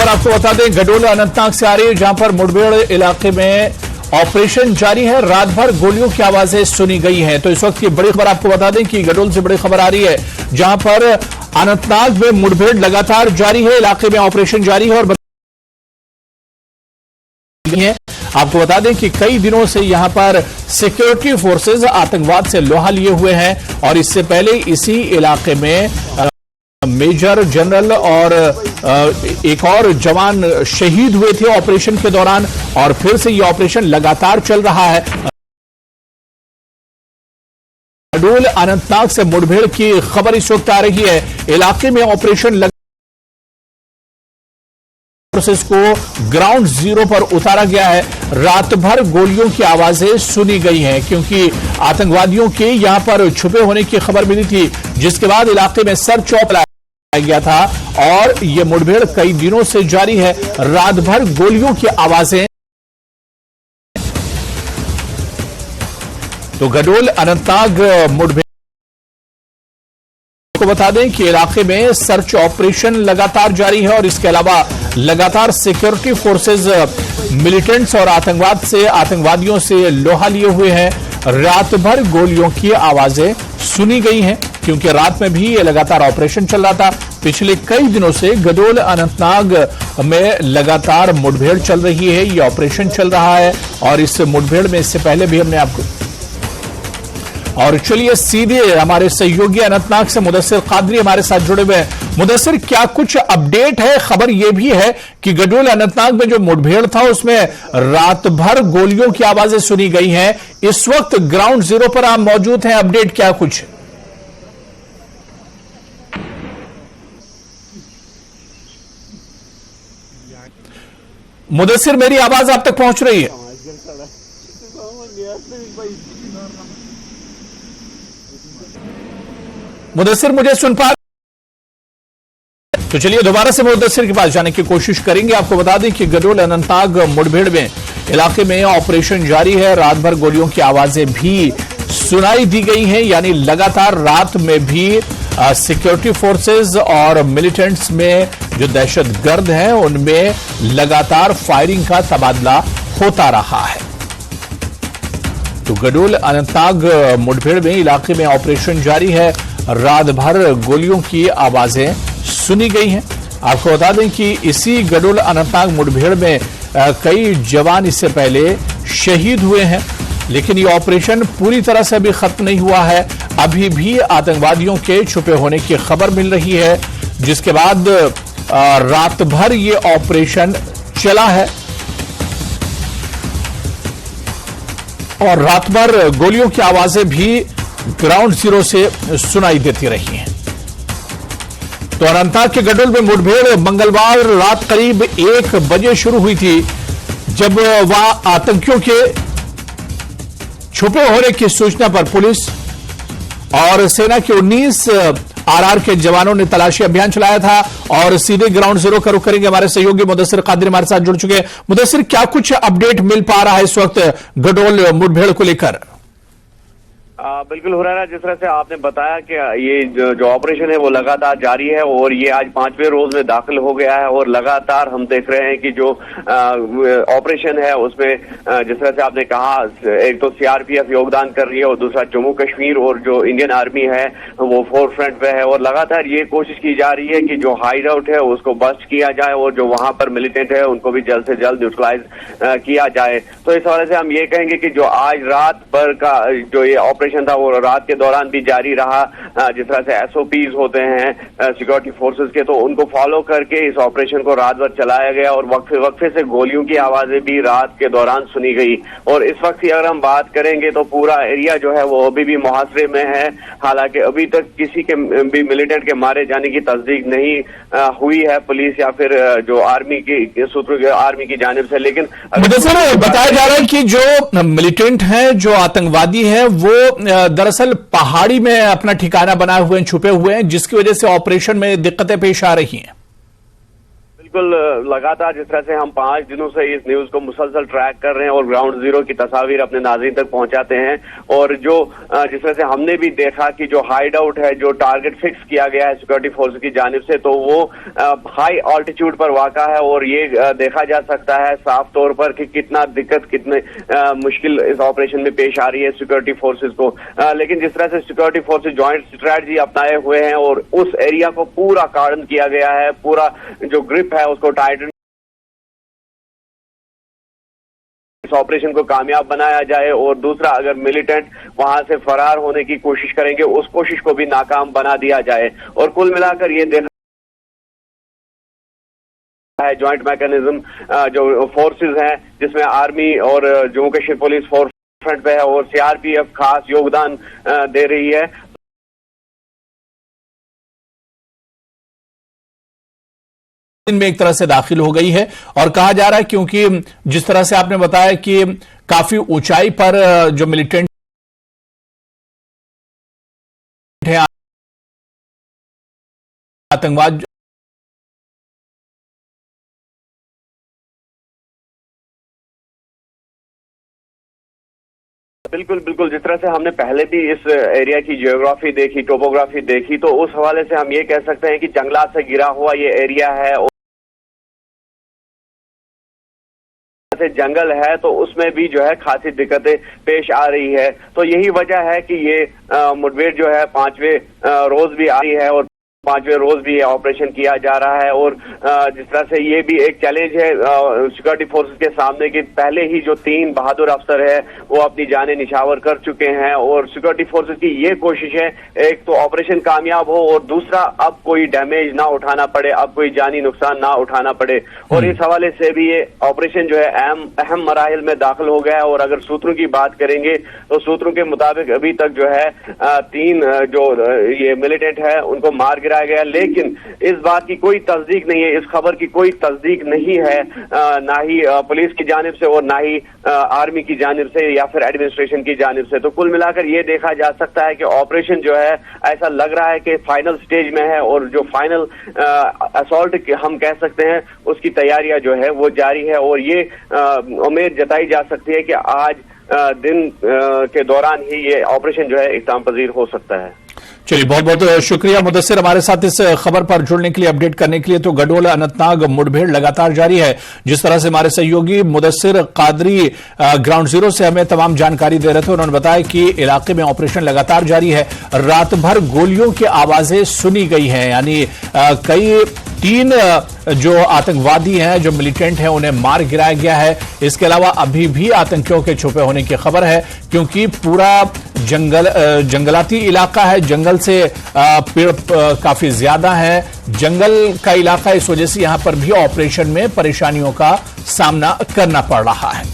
खबर आपको बता दें, गडोल अनंतनाग से आ रही है, जहां पर मुठभेड़ इलाके में ऑपरेशन जारी है। रात भर गोलियों की आवाजें सुनी गई हैं। तो इस वक्त की बड़ी खबर आपको बता दें कि गडोल से बड़ी खबर आ रही है, जहां पर अनंतनाग में मुठभेड़ लगातार जारी है, इलाके में ऑपरेशन जारी है। और आपको बता दें कि कई दिनों से यहां पर सिक्योरिटी फोर्सेज आतंकवाद से लोहा लिए हुए हैं और इससे पहले इसी इलाके में मेजर जनरल और एक और जवान शहीद हुए थे ऑपरेशन के दौरान, और फिर से यह ऑपरेशन लगातार चल रहा है। गडोल अनंतनाग से मुठभेड़ की खबर इस वक्त आ रही है। इलाके में ऑपरेशन फोर्सेस को ग्राउंड जीरो पर उतारा गया है। रात भर गोलियों की आवाजें सुनी गई हैं, क्योंकि आतंकवादियों के यहां पर छुपे होने की खबर मिली थी, जिसके बाद इलाके में सर्च ऑपरेशन गया था और यह मुठभेड़ कई दिनों से जारी है। रात भर गोलियों की आवाजें। तो गडोल अनंतनाग मुठभेड़ को बता दें कि इलाके में सर्च ऑपरेशन लगातार जारी है और इसके अलावा लगातार सिक्योरिटी फोर्सेज मिलिटेंट्स और आतंकवादियों से लोहा लिए हुए हैं। रात भर गोलियों की आवाजें सुनी गई हैं, क्योंकि रात में भी ये लगातार ऑपरेशन चल रहा था। पिछले कई दिनों से गडोल अनंतनाग में लगातार मुठभेड़ चल रही है, ये ऑपरेशन चल रहा है। और इस मुठभेड़ में इससे पहले भी हमने आपको, और चलिए सीधे हमारे सहयोगी अनंतनाग से मुदस्सिर कादरी हमारे साथ जुड़े हुए हैं। मुदस्सिर, क्या कुछ अपडेट है? खबर यह भी है कि गडोल अनंतनाग में जो मुठभेड़ था उसमें रात भर गोलियों की आवाजें सुनी गई हैं। इस वक्त ग्राउंड जीरो पर आप मौजूद हैं, अपडेट क्या कुछ? मुदस्सिर, मेरी आवाज आप तक पहुंच रही है? मुदस्सिर, मुझे सुन पा? तो चलिए दोबारा से मुदस्सिर के पास जाने की कोशिश करेंगे। आपको बता दें कि गडोल अनंतनाग मुठभेड़ में इलाके में ऑपरेशन जारी है। रात भर गोलियों की आवाजें भी सुनाई दी गई हैं, यानी लगातार रात में भी सिक्योरिटी फोर्सेज और मिलिटेंट्स में जो दहशतगर्द हैं उनमें लगातार फायरिंग का तबादला होता रहा है। तो गडोल अनंतनाग मुठभेड़ में इलाके में ऑपरेशन जारी है। रात भर गोलियों की आवाजें सुनी गई हैं। आपको बता दें कि इसी गडोल अनंतनाग मुठभेड़ में कई जवान इससे पहले शहीद हुए हैं, लेकिन ये ऑपरेशन पूरी तरह से अभी खत्म नहीं हुआ है। अभी भी आतंकवादियों के छुपे होने की खबर मिल रही है, जिसके बाद रात भर ये ऑपरेशन चला है और रात भर गोलियों की आवाजें भी ग्राउंड जीरो से सुनाई देती रही हैं। तो अनंतनाग के गडोल में मुठभेड़ मंगलवार रात करीब 1 बजे शुरू हुई थी, जब वह आतंकियों के छुपे होने की सूचना पर पुलिस और सेना के 19 आरआर के जवानों ने तलाशी अभियान चलाया था। और सीधे ग्राउंड जीरो का रुख करेंगे, हमारे सहयोगी मुदस्सिर कादरी हमारे साथ जुड़ चुके हैं। मुदस्सिर, क्या कुछ अपडेट मिल पा रहा है इस वक्त गडोल मुठभेड़ को लेकर? बिल्कुल हुरैरा, जिस तरह से आपने बताया कि ये जो ऑपरेशन है वो लगातार जारी है और ये आज 5वें रोज में दाखिल हो गया है। और लगातार हम देख रहे हैं कि जो ऑपरेशन है उसमें जिस तरह से आपने कहा, एक तो सीआरपीएफ योगदान कर रही है और दूसरा जम्मू कश्मीर और जो इंडियन आर्मी है वो फोर फ्रंट पे है। और लगातार ये कोशिश की जा रही है कि जो हाइड आउट है उसको बस्ट किया जाए और जो वहां पर मिलिटेंट है उनको भी जल्द से जल्द न्यूट्रलाइज किया जाए। तो इस हवाले से हम ये कहेंगे कि जो आज रात भर का जो ये ऑपरेशन था वो रात के दौरान भी जारी रहा। जिस तरह से एसओपीज होते हैं सिक्योरिटी फोर्सेस के, तो उनको फॉलो करके इस ऑपरेशन को रात भर चलाया गया और वक्फे से गोलियों की आवाजें भी रात के दौरान सुनी गई। और इस वक्त की अगर हम बात करेंगे तो पूरा एरिया जो है वो अभी भी मुहासरे में है। हालांकि अभी तक किसी के भी मिलिटेंट के मारे जाने की तस्दीक नहीं हुई है पुलिस या फिर जो आर्मी की सूत्रों आर्मी की जानिब से। लेकिन बताया जा रहा है कि जो मिलिटेंट हैं, जो आतंकवादी हैं, वो दरअसल पहाड़ी में अपना ठिकाना बनाए हुए हैं, छुपे हुए हैं, जिसकी वजह से ऑपरेशन में दिक्कतें पेश आ रही हैं। बिल्कुल लगातार जिस तरह से हम 5 दिनों से इस न्यूज को मुसलसल ट्रैक कर रहे हैं और ग्राउंड जीरो की तस्वीर अपने नाज़रीन तक पहुंचाते हैं, और जो जिस तरह से हमने भी देखा कि जो हाइड आउट है, जो टारगेट फिक्स किया गया है सिक्योरिटी फोर्स की जानिब से, तो वो हाई ऑल्टीट्यूड पर वाक़ा है और ये देखा जा सकता है साफ तौर पर कि कितना दिक्कत, कितने मुश्किल इस ऑपरेशन में पेश आ रही है सिक्योरिटी फोर्सेज को। लेकिन जिस तरह से सिक्योरिटी फोर्सेज ज्वाइंट स्ट्रैटेजी अपनाए हुए हैं और उस एरिया को पूरा कार्डन किया गया है, पूरा जो ग्रिप है उसको टाइटन, इस ऑपरेशन को कामयाब बनाया जाए, और दूसरा अगर मिलिटेंट वहां से फरार होने की कोशिश करेंगे उस कोशिश को भी नाकाम बना दिया जाए। और कुल मिलाकर ये देखा है ज्वाइंट मैकेनिज्म जो फोर्सेज हैं जिसमें आर्मी और Jammu Kashmir police force front पे है और सीआरपीएफ खास योगदान दे रही है। में एक तरह से दाखिल हो गई है, और कहा जा रहा है क्योंकि जिस तरह से आपने बताया कि काफी ऊंचाई पर जो मिलिटेंट है, आतंकवाद बिल्कुल बिल्कुल, जिस तरह से हमने पहले भी इस एरिया की जियोग्राफी देखी, टोपोग्राफी देखी, तो उस हवाले से हम ये कह सकते हैं कि जंगलात से घिरा हुआ ये एरिया है, और से जंगल है तो उसमें भी जो है खासी दिक्कतें पेश आ रही है। तो यही वजह है कि ये मुठभेड़ जो है 5वें रोज भी आ रही है और 5वें रोज भी ऑपरेशन किया जा रहा है। और जिस तरह से ये भी एक चैलेंज है सिक्योरिटी फोर्सेस के सामने कि पहले ही जो 3 बहादुर अफसर है वो अपनी जानें निछावर कर चुके हैं, और सिक्योरिटी फोर्सेस की ये कोशिश है एक तो ऑपरेशन कामयाब हो और दूसरा अब कोई डैमेज ना उठाना पड़े, अब कोई जानी नुकसान ना उठाना पड़े। और इस हवाले से भी ये ऑपरेशन जो है अहम मराहिल में दाखिल हो गया है। और अगर सूत्रों की बात करेंगे तो सूत्रों के मुताबिक अभी तक जो है 3 जो ये मिलिटेंट है उनको मार गिरा गया, लेकिन इस बात की कोई तस्दीक नहीं है, इस खबर की कोई तस्दीक नहीं है, ना ही पुलिस की जानिब से और ना ही आर्मी की जानिब से या फिर एडमिनिस्ट्रेशन की जानिब से। तो कुल मिलाकर ये देखा जा सकता है कि ऑपरेशन जो है ऐसा लग रहा है कि फाइनल स्टेज में है, और जो फाइनल असॉल्ट हम कह सकते हैं उसकी तैयारियां जो है वो जारी है। और ये उम्मीद जताई जा सकती है कि आज दिन के दौरान ही ये ऑपरेशन जो है इख्तिताम पजीर हो सकता है। चलिए, बहुत बहुत शुक्रिया मुदस्सिर हमारे साथ इस खबर पर जुड़ने के लिए, अपडेट करने के लिए। तो गडोल अनंतनाग मुठभेड़ लगातार जारी है, जिस तरह से हमारे सहयोगी मुदस्सिर कादरी ग्राउंड जीरो से हमें तमाम जानकारी दे रहे थे। उन्होंने बताया कि इलाके में ऑपरेशन लगातार जारी है, रात भर गोलियों की आवाजें सुनी गई हैं, यानी कई 3 जो आतंकवादी हैं, जो मिलिटेंट हैं, उन्हें मार गिराया गया है। इसके अलावा अभी भी आतंकियों के छुपे होने की खबर है, क्योंकि पूरा जंगलाती इलाका है, जंगल से पेड़ काफी ज्यादा है, जंगल का इलाका, इस वजह से यहां पर भी ऑपरेशन में परेशानियों का सामना करना पड़ रहा है।